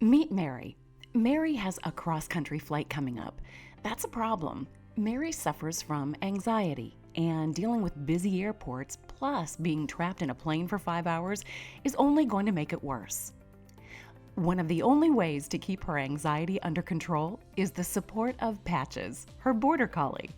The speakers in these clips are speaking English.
Meet Mary. Mary has a cross-country flight coming up. That's a problem. Mary suffers from anxiety, and dealing with busy airports plus being trapped in a plane for 5 hours is only going to make it worse. One of the only ways to keep her anxiety under control is the support of Patches, her border collie.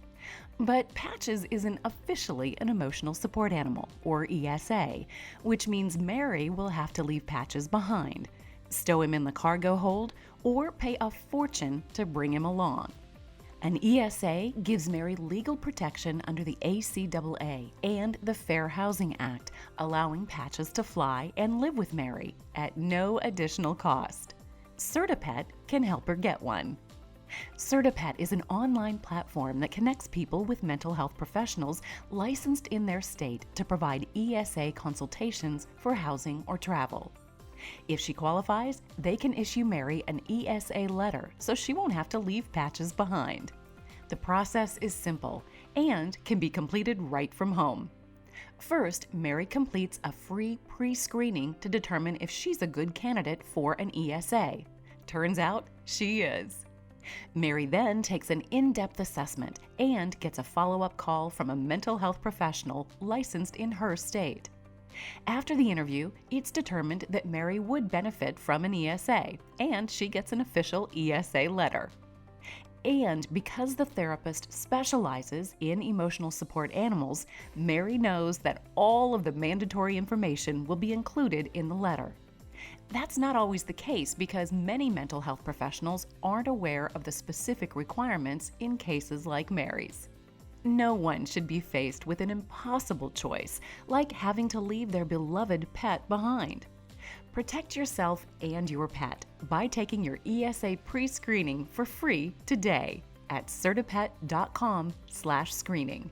But Patches isn't officially an emotional support animal, or ESA, which means Mary will have to leave Patches behind, stow him in the cargo hold, or pay a fortune to bring him along. An ESA gives Mary legal protection under the ACAA and the Fair Housing Act, allowing Patches to fly and live with Mary at no additional cost. CertaPet can help her get one. CertaPet is an online platform that connects people with mental health professionals licensed in their state to provide ESA consultations for housing or travel. If she qualifies, they can issue Mary an ESA letter so she won't have to leave Patches behind. The process is simple and can be completed right from home. First, Mary completes a free pre-screening to determine if she's a good candidate for an ESA. Turns out she is. Mary then takes an in-depth assessment and gets a follow-up call from a mental health professional licensed in her state. After the interview, it's determined that Mary would benefit from an ESA, and she gets an official ESA letter. And because the therapist specializes in emotional support animals, Mary knows that all of the mandatory information will be included in the letter. That's not always the case because many mental health professionals aren't aware of the specific requirements in cases like Mary's. No one should be faced with an impossible choice, like having to leave their beloved pet behind. Protect yourself and your pet by taking your ESA pre-screening for free today at CertaPet.com/screening.